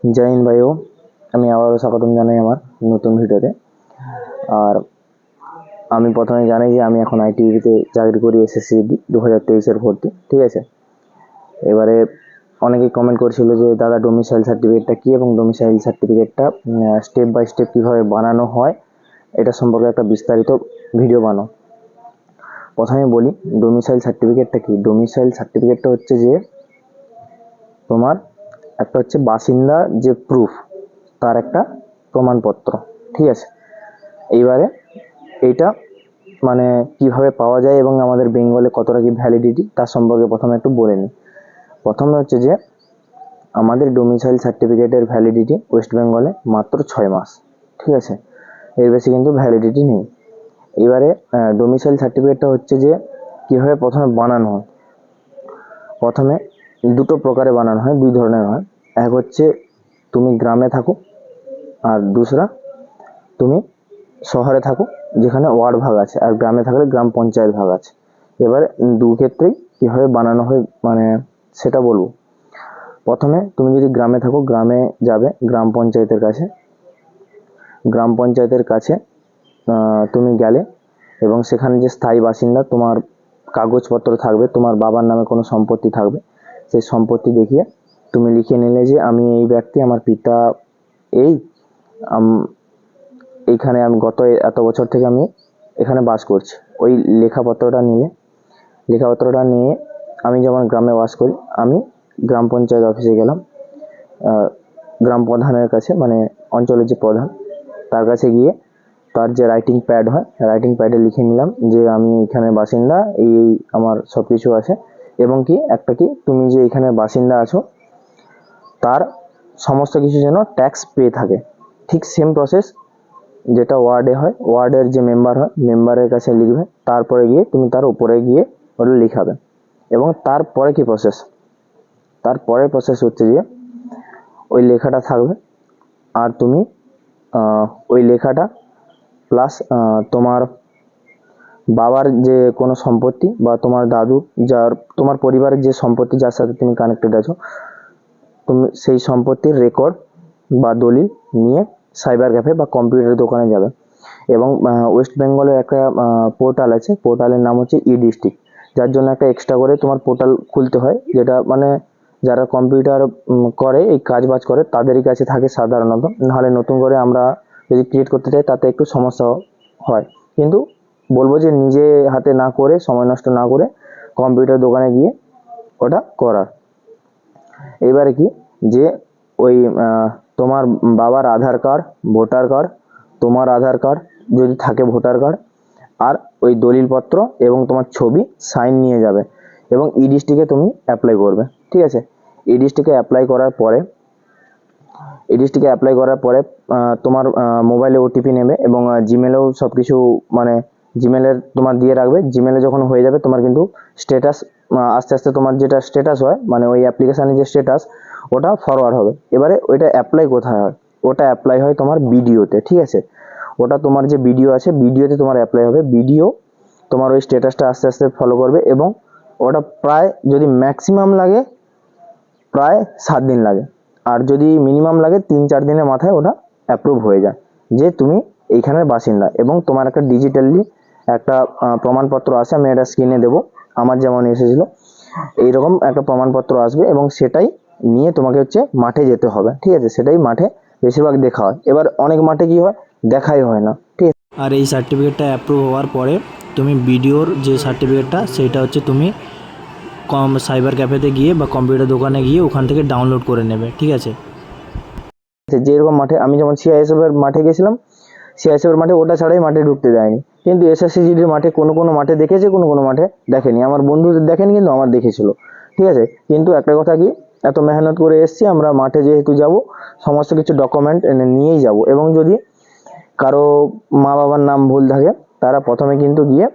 জয় হিন্দ ভাইও, আমি আবারও স্বাগতম জানাই আমার নতুন ভিডিওতে। আর আমি প্রথমে জানাই যে আমি এখন আইটিভিতে চাকরি করি, এসএসসি 2023-এর ভর্তি। ঠিক আছে, এবারে অনেকেই কমেন্ট করছিল যে দাদা ডোমিসাইল সার্টিফিকেটটা কী এবং ডোমিসাইল সার্টিফিকেটটা স্টেপ বাই স্টেপ কীভাবে বানানো হয় এটা সম্পর্কে একটা বিস্তারিত ভিডিও বানাও। প্রথমে বলি ডোমিসাইল সার্টিফিকেটটা কী। ডোমিসাইল সার্টিফিকেটটা হচ্ছে যে তোমার একটা হচ্ছে বাসিন্দা যে প্রুফ, তার একটা প্রমাণপত্র। ঠিক আছে, এইবারে এইটা মানে কিভাবে পাওয়া যায় এবং আমাদের বেঙ্গলে কতটা কি ভ্যালিডিটি তার সম্পর্কে প্রথমে একটু বলে নিই। প্রথমে হচ্ছে যে আমাদের ডোমিসাইল সার্টিফিকেটের ভ্যালিডিটি ওয়েস্ট বেঙ্গলে মাত্র 6 মাস। ঠিক আছে, এর বেশি কিন্তু ভ্যালিডিটি নেই। এবারে ডোমিসাইল সার্টিফিকেটটা হচ্ছে যে কীভাবে প্রথমে বানানো হয়। প্রথমে দুটো প্রকারে বানানো হয়, দুই ধরনের হয়। এক হচ্ছে তুমি গ্রামে থাকো, আর দুসরা তুমি শহরে থাকো যেখানে ওয়ার্ড ভাগ আছে, আর গ্রামে থাকলে গ্রাম পঞ্চায়েত ভাগ আছে। এবার দু ক্ষেত্রেই কীভাবে বানানো হয় মানে সেটা বলবো। প্রথমে তুমি যদি গ্রামে থাকো, গ্রামে যাবে গ্রাম পঞ্চায়েতের কাছে। গ্রাম পঞ্চায়েতের কাছে তুমি গেলে এবং সেখানে যে স্থায়ী বাসিন্দা তোমার কাগজপত্র থাকবে, তোমার বাবার নামে কোনো সম্পত্তি থাকবে, সেই সম্পত্তি দেখিয়ে তুমি লিখে নিলে যে আমি এই ব্যক্তি, আমার পিতা এইখানে আমি গত এত বছর থেকে আমি এখানে বাস করছি। ওই লেখাপত্রটা নিয়ে আমি যেমন গ্রামে বাস করি, আমি গ্রাম পঞ্চায়েত অফিসে গেলাম, গ্রাম প্রধানের কাছে, মানে অঞ্চলের যে প্রধান তার কাছে গিয়ে তার যে রাইটিং প্যাড হয়, রাইটিং প্যাডে লিখে নিলাম যে আমি এখানে বাসিন্দা, এই আমার সব কিছু আছে, এবং কি একটা কি তুমি যে এখানে বাসিন্দা আছো তার সমস্ত কিছু যেন ট্যাক্স পেয়ে থাকে। ঠিক সেম প্রসেস যেটা ওয়ার্ডে হয়, ওয়ার্ডের যে মেম্বার হয় মেম্বারের কাছে লিখবে, তারপরে গিয়ে তুমি তার উপরে গিয়ে ওটা লিখাবে। এবং তারপরে কি প্রসেস, তারপরের প্রসেস হচ্ছে যে ওই লেখাটা থাকবে, আর তুমি ওই লেখাটা প্লাস তোমার বাবার যে কোনো সম্পত্তি বা তোমার দাদু, যার তোমার পরিবারের যে সম্পত্তি যার সাথে তুমি কানেক্টেড আছো, তুমি সেই সম্পত্তির রেকর্ড বা দলিল নিয়ে সাইবার ক্যাফে বা কম্পিউটার দোকানে যাবে। এবং ওয়েস্ট বেঙ্গলের একটা পোর্টাল আছে, পোর্টালের নাম হচ্ছে ই ডিস্ট্রিক্ট, যার জন্য একটা এক্সট্রা করে তোমার পোর্টাল খুলতে হয়, যেটা মানে যারা কম্পিউটার করে, এই কাজবাজ করে তাদেরই কাছে থাকে সাধারণত। নাহলে নতুন করে আমরা যদি ক্রিয়েট করতে চাই তাতে একটু সমস্যা হয়। কিন্তু বলবো যে নিজে হাতে না করে, সময় নষ্ট না করে কম্পিউটার দোকানে গিয়ে ওটা করার। এবারে কি যে ওই তোমার বাবার আধার কার্ড, ভোটার কার্ড, তোমার আধার কার্ড যদি থাকে, ভোটার কার্ড, আর ওই দলিলপত্র এবং তোমার ছবি সাইন নিয়ে যাবে এবং ই ডিস্ট্রিক্টে তুমি অ্যাপ্লাই করবে। ঠিক আছে, ই ডিস্ট্রিক্টে অ্যাপ্লাই করার পরে তোমার মোবাইলে ওটিপি নেবে এবং জিমেলেও সব কিছু মানে জিমেলের তোমার দিয়ে রাখবে। জিমেলে যখন হয়ে যাবে তোমার কিন্তু স্ট্যাটাস আস্তে আস্তে তোমার যেটা স্ট্যাটাস হয়, মানে ওই অ্যাপ্লিকেশানের যে স্ট্যাটাস, ওটা ফরওয়ার্ড হবে। এবারে ওইটা অ্যাপ্লাই কোথায় হয়, ওটা অ্যাপ্লাই হয় তোমার বিডিওতে। ঠিক আছে, ওটা তোমার যে বিডিও আছে, বিডিওতে তোমার অ্যাপ্লাই হবে। বিডিও তোমার ওই স্ট্যাটাসটা আস্তে আস্তে ফলো করবে এবং ওটা প্রায় যদি ম্যাক্সিমাম লাগে প্রায় 7 দিন লাগে, আর যদি মিনিমাম লাগে 3-4 দিনের মাথায় ওটা অ্যাপ্রুভ হয়ে যায় যে তুমি এইখানের বাসিন্দা। এবং তোমার একটা ডিজিটালি একটা প্রমাণপত্র আছে, আমি এটা স্ক্রিনে দেবো, আমার যেমন এসেছিলো এইরকম একটা প্রমাণপত্র আসবে এবং সেটাই নিয়ে তোমাকে হচ্ছে মাঠে যেতে হবে। ঠিক আছে, সেটাই মাঠে বেশিরভাগ দেখা হয়। এবার অনেক মাঠে কি হয়, দেখাই হয় না। ঠিক আছে, আর এই সার্টিফিকেটটা অ্যাপ্রুভ হওয়ার পরে তুমি বিডিওর যে সার্টিফিকেটটা সেটা হচ্ছে তুমি সাইবার ক্যাফেতে গিয়ে বা কম্পিউটার দোকানে গিয়ে ওখান থেকে ডাউনলোড করে নেবে। ঠিক আছে, যেরকম মাঠে আমি যেমন সিআইএসএফ এর মাঠে গেছিলাম, সিআইএসএফ এর মাঠে ওটা ছাড়াই মাঠে ঢুকতে দেয়নি। কিন্তু এসএসসিজিডির মাঠে কোনো মাঠে দেখেছে, কোনো মাঠে দেখেনি। আমার বন্ধুদের দেখেনি, কিন্তু আমার দেখেছিল। ঠিক আছে, কিন্তু একটা কথা কি, এত মেহনত করে এসছি আমরা মাঠে, যেহেতু যাব সমস্ত কিছু ডকুমেন্ট নিয়েই যাব। এবং যদি কারো মা বাবার নাম ভুল থাকে, তারা প্রথমে কিন্তু গিয়ে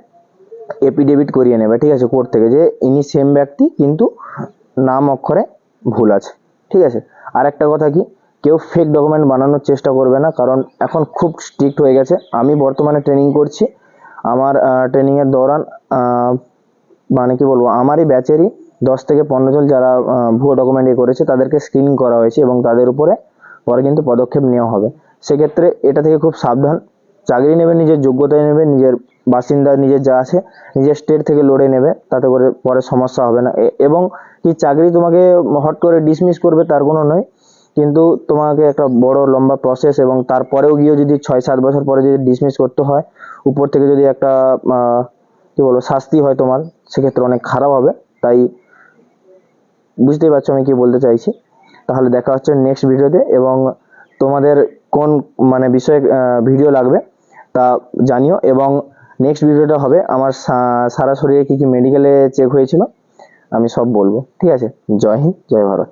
এপিডেভিট করিয়ে নেবে। ঠিক আছে, কোর্ট থেকে, যে ইনি সেম ব্যক্তি কিন্তু নাম অক্ষরে ভুল আছে। ঠিক আছে, আর একটা কথা কি, কেউ ফেক ডকুমেন্ট বানানোর চেষ্টা করবে না, কারণ এখন খুব স্ট্রিক্ট হয়ে গেছে। আমি বর্তমানে ট্রেনিং করছি, আমার ট্রেনিংয়ের দৌরান মানে কি বলবো, আমারই ব্যাচেরই 10 থেকে 15 জন যারা ভুয়ো ডকুমেন্ট করেছে তাদেরকে স্ক্রিনিং করা হয়েছে এবং তাদের উপরে পরে কিন্তু পদক্ষেপ নেওয়া হবে। সেক্ষেত্রে এটা থেকে খুব সাবধান। চাকরি নেবে নিজের যোগ্যতায় নেবে, নিজের বাসিন্দা নিজের যা আছে নিজের স্টেট থেকে লড়ে নেবে, তাতে করে পরে সমস্যা হবে না। এবং কি চাকরি তোমাকে হট করে ডিসমিস করবে তার কোনো নয়, কিন্তু তোমাকে একটা বড় লম্বা প্রসেস, এবং তারপরেও গিয়েও যদি 6-7 বছর পরে যদি ডিসমিস করতে হয়, উপর থেকে যদি একটা কি বলবো শাস্তি হয় তোমার, সেক্ষেত্রে অনেক খারাপ হবে। তাই বুঝতেই পারছো আমি কি বলতে চাইছি। তাহলে দেখা হচ্ছে নেক্সট ভিডিওতে, এবং তোমাদের কোন মানে বিষয়ে ভিডিও লাগবে তা জানিও। এবং নেক্সট ভিডিওটা হবে আমার সারা শরীরে কী কী মেডিকেলে চেক হয়েছিল আমি সব বলবো। ঠিক আছে, জয় হিন্দ, জয় ভারত।